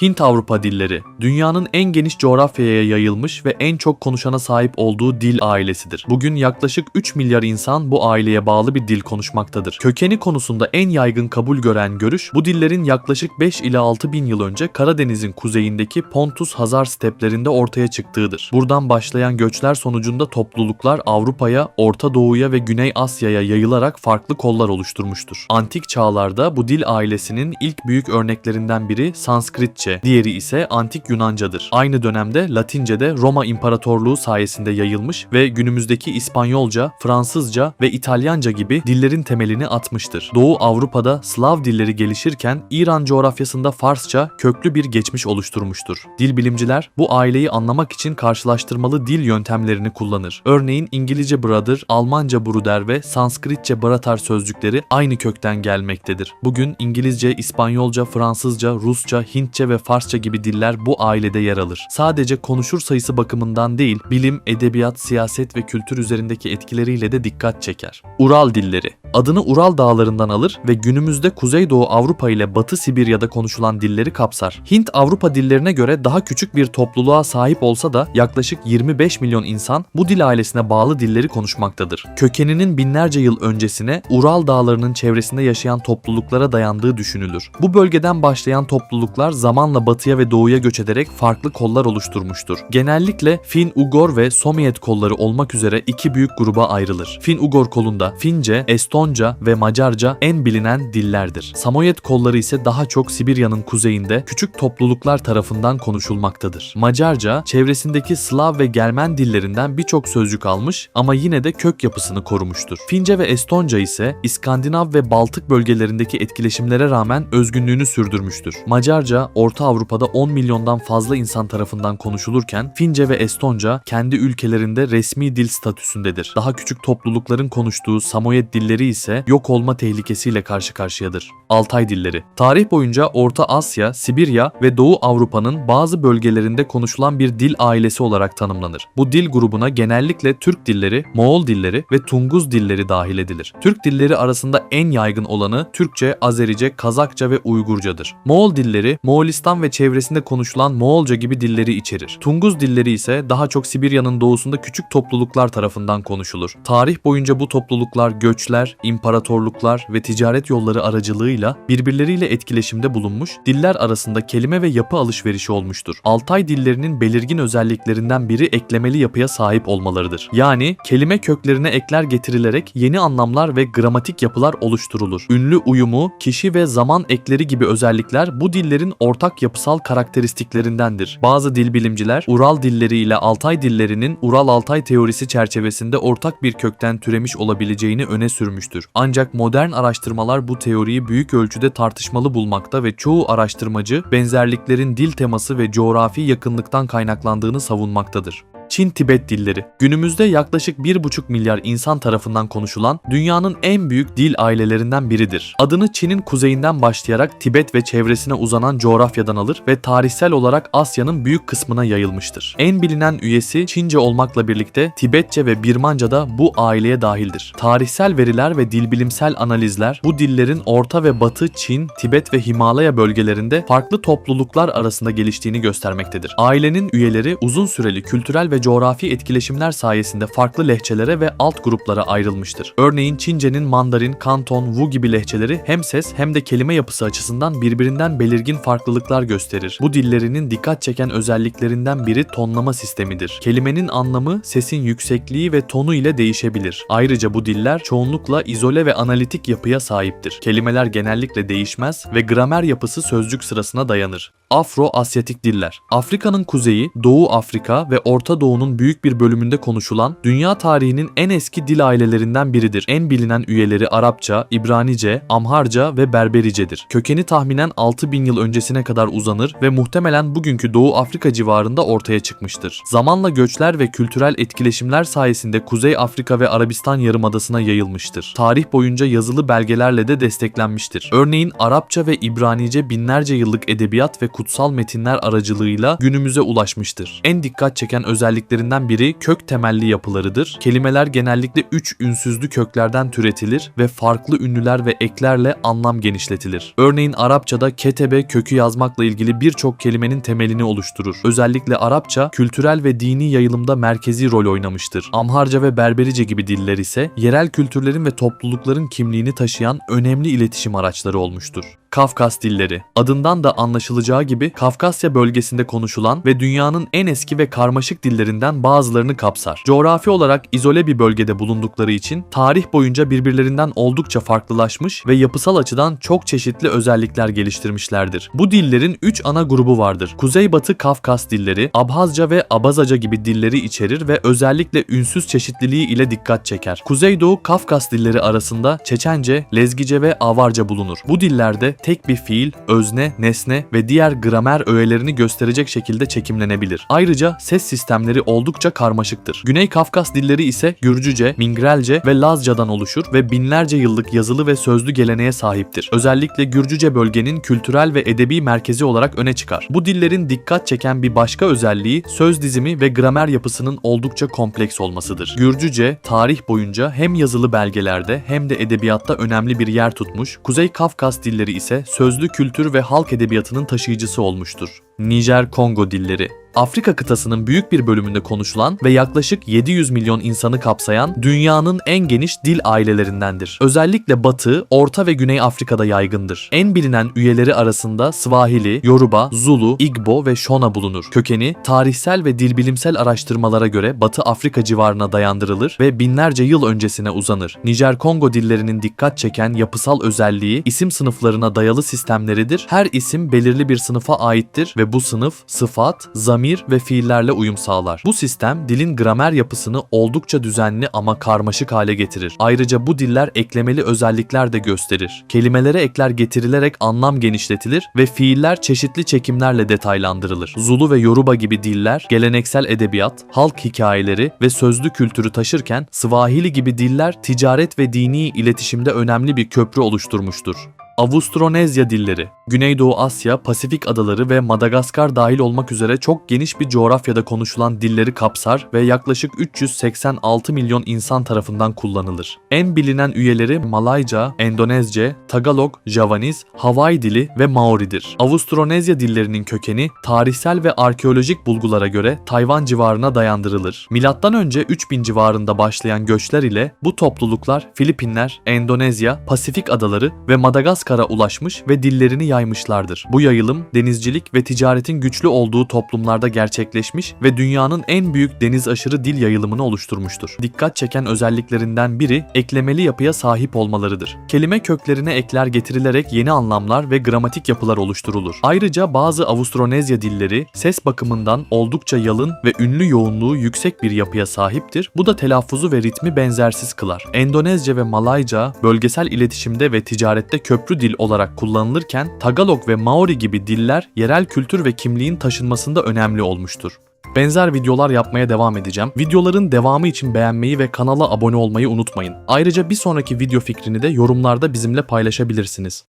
Hint-Avrupa dilleri, dünyanın en geniş coğrafyaya yayılmış ve en çok konuşana sahip olduğu dil ailesidir. Bugün yaklaşık 3 milyar insan bu aileye bağlı bir dil konuşmaktadır. Kökeni konusunda en yaygın kabul gören görüş, bu dillerin yaklaşık 5 ila 6 bin yıl önce Karadeniz'in kuzeyindeki Pontus-Hazar steplerinde ortaya çıktığıdır. Buradan başlayan göçler sonucunda topluluklar Avrupa'ya, Orta Doğu'ya ve Güney Asya'ya yayılarak farklı kollar oluşturmuştur. Antik çağlarda bu dil ailesinin ilk büyük örneklerinden biri Sanskritçe, diğeri ise Antik Yunancadır. Aynı dönemde Latince de Roma İmparatorluğu sayesinde yayılmış ve günümüzdeki İspanyolca, Fransızca ve İtalyanca gibi dillerin temelini atmıştır. Doğu Avrupa'da Slav dilleri gelişirken İran coğrafyasında Farsça köklü bir geçmiş oluşturmuştur. Dil bilimciler bu aileyi anlamak için karşılaştırmalı dil yöntemlerini kullanır. Örneğin İngilizce brother, Almanca bruder ve Sanskritçe bratar sözcükleri aynı kökten gelmektedir. Bugün İngilizce, İspanyolca, Fransızca, Rusça, Hintçe ve Farsça gibi diller bu ailede yer alır. Sadece konuşur sayısı bakımından değil, bilim, edebiyat, siyaset ve kültür üzerindeki etkileriyle de dikkat çeker. Ural dilleri adını Ural dağlarından alır ve günümüzde Kuzeydoğu Avrupa ile Batı Sibirya'da konuşulan dilleri kapsar. Hint-Avrupa dillerine göre daha küçük bir topluluğa sahip olsa da yaklaşık 25 milyon insan bu dil ailesine bağlı dilleri konuşmaktadır. Kökeninin binlerce yıl öncesine Ural dağlarının çevresinde yaşayan topluluklara dayandığı düşünülür. Bu bölgeden başlayan topluluklar zamanla batıya ve doğuya göç ederek farklı kollar oluşturmuştur. Genellikle Fin-Ugor ve Somiyet kolları olmak üzere iki büyük gruba ayrılır. Fin-Ugor kolunda Fince, Estonca ve Macarca en bilinen dillerdir. Samoyed kolları ise daha çok Sibirya'nın kuzeyinde küçük topluluklar tarafından konuşulmaktadır. Macarca, çevresindeki Slav ve Germen dillerinden birçok sözcük almış ama yine de kök yapısını korumuştur. Fince ve Estonca ise İskandinav ve Baltık bölgelerindeki etkileşimlere rağmen özgünlüğünü sürdürmüştür. Macarca, Orta Avrupa'da 10 milyondan fazla insan tarafından konuşulurken Fince ve Estonca kendi ülkelerinde resmi dil statüsündedir. Daha küçük toplulukların konuştuğu Samoyed dilleri ise yok olma tehlikesiyle karşı karşıyadır. Altay dilleri. Tarih boyunca Orta Asya, Sibirya ve Doğu Avrupa'nın bazı bölgelerinde konuşulan bir dil ailesi olarak tanımlanır. Bu dil grubuna genellikle Türk dilleri, Moğol dilleri ve Tunguz dilleri dahil edilir. Türk dilleri arasında en yaygın olanı Türkçe, Azerice, Kazakça ve Uygurcadır. Moğol dilleri, Moğolistan ve çevresinde konuşulan Moğolca gibi dilleri içerir. Tunguz dilleri ise daha çok Sibirya'nın doğusunda küçük topluluklar tarafından konuşulur. Tarih boyunca bu topluluklar göçler, imparatorluklar ve ticaret yolları aracılığıyla birbirleriyle etkileşimde bulunmuş, diller arasında kelime ve yapı alışverişi olmuştur. Altay dillerinin belirgin özelliklerinden biri eklemeli yapıya sahip olmalarıdır. Yani kelime köklerine ekler getirilerek yeni anlamlar ve gramatik yapılar oluşturulur. Ünlü uyumu, kişi ve zaman ekleri gibi özellikler bu dillerin ortak yapısal karakteristiklerindendir. Bazı dil bilimciler Ural dilleri ile Altay dillerinin Ural-Altay teorisi çerçevesinde ortak bir kökten türemiş olabileceğini öne sürmüştür. Ancak modern araştırmalar bu teoriyi büyük ölçüde tartışmalı bulmakta ve çoğu araştırmacı benzerliklerin dil teması ve coğrafi yakınlıktan kaynaklandığını savunmaktadır. Çin-Tibet dilleri. Günümüzde yaklaşık 1,5 milyar insan tarafından konuşulan dünyanın en büyük dil ailelerinden biridir. Adını Çin'in kuzeyinden başlayarak Tibet ve çevresine uzanan coğrafyadan alır ve tarihsel olarak Asya'nın büyük kısmına yayılmıştır. En bilinen üyesi Çince olmakla birlikte Tibetçe ve Birmanca da bu aileye dahildir. Tarihsel veriler ve dilbilimsel analizler bu dillerin Orta ve Batı Çin, Tibet ve Himalaya bölgelerinde farklı topluluklar arasında geliştiğini göstermektedir. Ailenin üyeleri uzun süreli kültürel ve coğrafi etkileşimler sayesinde farklı lehçelere ve alt gruplara ayrılmıştır. Örneğin Çince'nin Mandarin, Kanton, Wu gibi lehçeleri hem ses hem de kelime yapısı açısından birbirinden belirgin farklılıklar gösterir. Bu dillerinin dikkat çeken özelliklerinden biri tonlama sistemidir. Kelimenin anlamı sesin yüksekliği ve tonu ile değişebilir. Ayrıca bu diller çoğunlukla izole ve analitik yapıya sahiptir. Kelimeler genellikle değişmez ve gramer yapısı sözcük sırasına dayanır. Afro-Asyatik diller. Afrika'nın kuzeyi, Doğu Afrika ve Orta Doğu'nun büyük bir bölümünde konuşulan dünya tarihinin en eski dil ailelerinden biridir. En bilinen üyeleri Arapça, İbranice, Amharca ve Berbericedir. Kökeni tahminen 6000 yıl öncesine kadar uzanır ve muhtemelen bugünkü Doğu Afrika civarında ortaya çıkmıştır. Zamanla göçler ve kültürel etkileşimler sayesinde Kuzey Afrika ve Arabistan Yarımadası'na yayılmıştır. Tarih boyunca yazılı belgelerle de desteklenmiştir. Örneğin Arapça ve İbranice binlerce yıllık edebiyat ve kutsal metinler aracılığıyla günümüze ulaşmıştır. En dikkat çeken özelliklerinden biri kök temelli yapılarıdır. Kelimeler genellikle 3 ünsüzlü köklerden türetilir ve farklı ünlüler ve eklerle anlam genişletilir. Örneğin Arapçada ketebe kökü yazmakla ilgili birçok kelimenin temelini oluşturur. Özellikle Arapça kültürel ve dini yayılımda merkezi rol oynamıştır. Amharca ve Berberice gibi diller ise yerel kültürlerin ve toplulukların kimliğini taşıyan önemli iletişim araçları olmuştur. Kafkas dilleri. Adından da anlaşılacağı gibi Kafkasya bölgesinde konuşulan ve dünyanın en eski ve karmaşık dillerinden bazılarını kapsar. Coğrafi olarak izole bir bölgede bulundukları için tarih boyunca birbirlerinden oldukça farklılaşmış ve yapısal açıdan çok çeşitli özellikler geliştirmişlerdir. Bu dillerin 3 ana grubu vardır. Kuzeybatı Kafkas dilleri, Abhazca ve Abazaca gibi dilleri içerir ve özellikle ünsüz çeşitliliği ile dikkat çeker. Kuzeydoğu Kafkas dilleri arasında Çeçence, Lezgice ve Avarca bulunur. Bu dillerde tek bir fiil, özne, nesne ve diğer gramer öğelerini gösterecek şekilde çekimlenebilir. Ayrıca ses sistemleri oldukça karmaşıktır. Güney Kafkas dilleri ise Gürcüce, Mingrelce ve Lazcadan oluşur ve binlerce yıllık yazılı ve sözlü geleneğe sahiptir. Özellikle Gürcüce bölgenin kültürel ve edebi merkezi olarak öne çıkar. Bu dillerin dikkat çeken bir başka özelliği söz dizimi ve gramer yapısının oldukça kompleks olmasıdır. Gürcüce tarih boyunca hem yazılı belgelerde hem de edebiyatta önemli bir yer tutmuş, Kuzey Kafkas dilleri ise sözlü kültür ve halk edebiyatının taşıyıcısı olmuştur. Nijer-Kongo dilleri. Afrika kıtasının büyük bir bölümünde konuşulan ve yaklaşık 700 milyon insanı kapsayan dünyanın en geniş dil ailelerindendir. Özellikle Batı, Orta ve Güney Afrika'da yaygındır. En bilinen üyeleri arasında Swahili, Yoruba, Zulu, Igbo ve Shona bulunur. Kökeni, tarihsel ve dilbilimsel araştırmalara göre Batı Afrika civarına dayandırılır ve binlerce yıl öncesine uzanır. Nijer-Kongo dillerinin dikkat çeken yapısal özelliği isim sınıflarına dayalı sistemleridir. Her isim belirli bir sınıfa aittir ve bu sınıf, sıfat, zamir ve fiillerle uyum sağlar. Bu sistem dilin gramer yapısını oldukça düzenli ama karmaşık hale getirir. Ayrıca bu diller eklemeli özellikler de gösterir. Kelimelere ekler getirilerek anlam genişletilir ve fiiller çeşitli çekimlerle detaylandırılır. Zulu ve Yoruba gibi diller geleneksel edebiyat, halk hikayeleri ve sözlü kültürü taşırken Swahili gibi diller ticaret ve dini iletişimde önemli bir köprü oluşturmuştur. Avustronezya dilleri. Güneydoğu Asya, Pasifik adaları ve Madagaskar dahil olmak üzere çok geniş bir coğrafyada konuşulan dilleri kapsar ve yaklaşık 386 milyon insan tarafından kullanılır. En bilinen üyeleri Malayca, Endonezce, Tagalog, Javanese, Hawaii dili ve Maori'dir. Avustronezya dillerinin kökeni tarihsel ve arkeolojik bulgulara göre Tayvan civarına dayandırılır. Milattan önce 3000 civarında başlayan göçler ile bu topluluklar Filipinler, Endonezya, Pasifik adaları ve Madagaskar'a ulaşmış ve dillerini yaymışlardır. Bu yayılım denizcilik ve ticaretin güçlü olduğu toplumlarda gerçekleşmiş ve dünyanın en büyük deniz aşırı dil yayılımını oluşturmuştur. Dikkat çeken özelliklerinden biri eklemeli yapıya sahip olmalarıdır. Kelime köklerine ekler getirilerek yeni anlamlar ve gramatik yapılar oluşturulur. Ayrıca bazı Avustronezya dilleri ses bakımından oldukça yalın ve ünlü yoğunluğu yüksek bir yapıya sahiptir. Bu da telaffuzu ve ritmi benzersiz kılar. Endonezce ve Malayca bölgesel iletişimde ve ticarette köprü dil olarak kullanılırken Tagalog ve Maori gibi diller yerel kültür ve kimliğin taşınmasında önemli olmuştur. Benzer videolar yapmaya devam edeceğim. Videoların devamı için beğenmeyi ve kanala abone olmayı unutmayın. Ayrıca bir sonraki video fikrini de yorumlarda bizimle paylaşabilirsiniz.